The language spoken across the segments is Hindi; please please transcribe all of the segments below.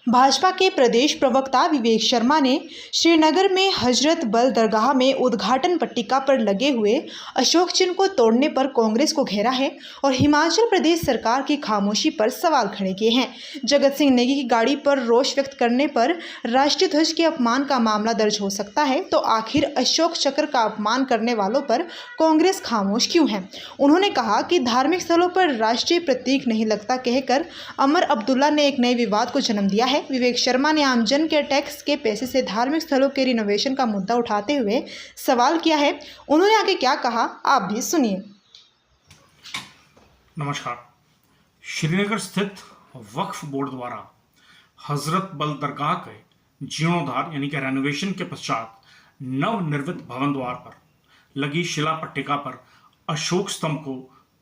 भाजपा के प्रदेश प्रवक्ता विवेक शर्मा ने श्रीनगर में हजरत बल दरगाह में उद्घाटन पट्टिका पर लगे हुए अशोक चिन्ह को तोड़ने पर कांग्रेस को घेरा है और हिमाचल प्रदेश सरकार की खामोशी पर सवाल खड़े किए हैं। जगत सिंह नेगी की गाड़ी पर रोष व्यक्त करने पर राष्ट्रीय ध्वज के अपमान का मामला दर्ज हो सकता है, तो आखिर अशोक चक्र का अपमान करने वालों पर कांग्रेस खामोश क्यों है। उन्होंने कहा कि धार्मिक स्थलों पर राष्ट्रीय प्रतीक नहीं लगता कहकर अमर अब्दुल्ला ने एक नए विवाद को जन्म दिया है। विवेक शर्मा ने आमजन के टैक्स के पैसे से धार्मिक स्थलों के रिनोवेशन का मुद्दा उठाते हुए सवाल किया है। उन्होंने आगे क्या कहा, आप भी सुनिए। नमस्कार। श्रीनगर स्थित वक्फ बोर्ड द्वारा हजरत बल दरगाह के जीर्णोद्धार यानी कि रेनोवेशन के पश्चात नवनिर्मित भवन द्वार पर लगी शिला पट्टिका पर अशोक स्तंभ को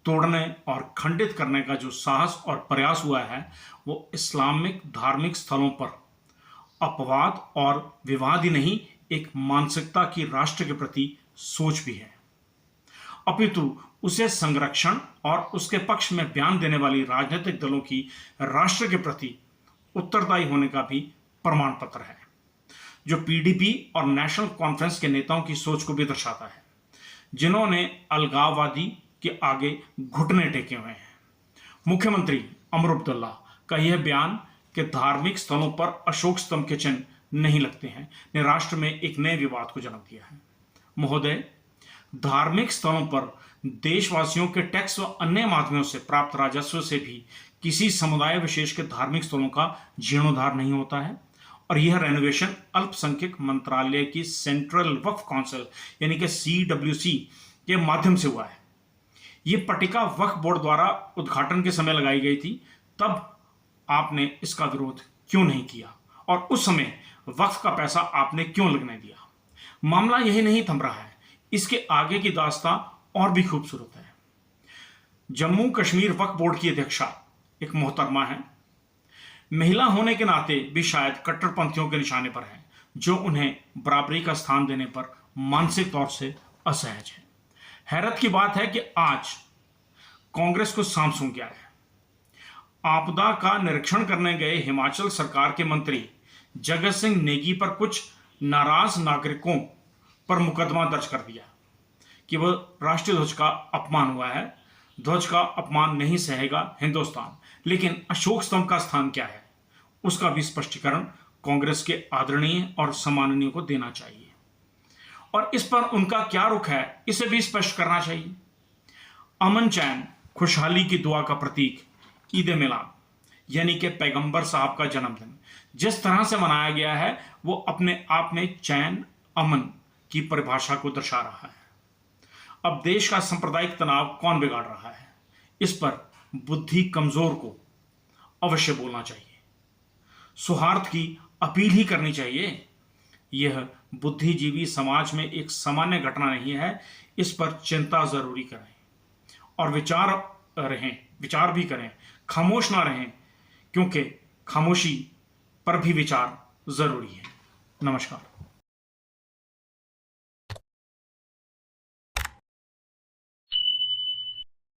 तोड़ने और खंडित करने का जो साहस और प्रयास हुआ है, वो इस्लामिक धार्मिक स्थलों पर अपवाद और विवाद ही नहीं, एक मानसिकता की राष्ट्र के प्रति सोच भी है, अपितु उसे संरक्षण और उसके पक्ष में बयान देने वाली राजनीतिक दलों की राष्ट्र के प्रति उत्तरदायी होने का भी प्रमाण पत्र है, जो पीडीपी और नेशनल कॉन्फ्रेंस के नेताओं की सोच को भी दर्शाता है, जिन्होंने अलगाववादी के आगे घुटने टेके हुए हैं। मुख्यमंत्री अमर अब्दुल्ला का यह बयान कि धार्मिक स्थलों पर अशोक स्तंभ के चिन्ह नहीं लगते हैं ने राष्ट्र में एक नए विवाद को जन्म दिया है। महोदय, धार्मिक स्थलों पर देशवासियों के टैक्स व अन्य माध्यमों से प्राप्त राजस्व से भी किसी समुदाय विशेष के धार्मिक स्थलों का जीर्णोद्धार नहीं होता है, और यह रेनोवेशन अल्पसंख्यक मंत्रालय की सेंट्रल वक्फ काउंसिल यानी कि CWC के माध्यम से हुआ है। ये पट्टिका वक्फ बोर्ड द्वारा उद्घाटन के समय लगाई गई थी, तब आपने इसका विरोध क्यों नहीं किया और उस समय वक्फ का पैसा आपने क्यों लगने दिया। मामला यही नहीं थम रहा है, इसके आगे की दास्तां और भी खूबसूरत है। जम्मू कश्मीर वक्फ बोर्ड की अध्यक्षा एक मोहतरमा है, महिला होने के नाते भी शायद कट्टरपंथियों के निशाने पर है, जो उन्हें बराबरी का स्थान देने पर मानसिक तौर से असहज है। हैरत की बात है कि आज कांग्रेस को सांप सूंघ गया है। आपदा का निरीक्षण करने गए हिमाचल सरकार के मंत्री जगत सिंह नेगी पर कुछ नाराज नागरिकों पर मुकदमा दर्ज कर दिया कि वह राष्ट्रीय ध्वज का अपमान हुआ है। ध्वज का अपमान नहीं सहेगा हिंदुस्तान, लेकिन अशोक स्तंभ का स्थान क्या है, उसका भी स्पष्टीकरण कांग्रेस के आदरणीय और सम्माननीय को देना चाहिए, और इस पर उनका क्या रुख है, इसे भी स्पष्ट करना चाहिए। अमन, चैन, खुशहाली की दुआ का प्रतीक ईद मिलाद यानी कि पैगंबर साहब का जन्मदिन जिस तरह से मनाया गया है, वो अपने आप में चैन, अमन की परिभाषा को दर्शा रहा है। अब देश का सांप्रदायिक तनाव कौन बिगाड़ रहा है, इस पर बुद्धि कमजोर को अवश्य बोलना चाहिए, सौहार्द की अपील ही करनी चाहिए। यह बुद्धिजीवी समाज में एक सामान्य घटना नहीं है, इस पर चिंता जरूरी करें और विचार भी करें, खामोश ना रहें, क्योंकि खामोशी पर भी विचार जरूरी है। नमस्कार।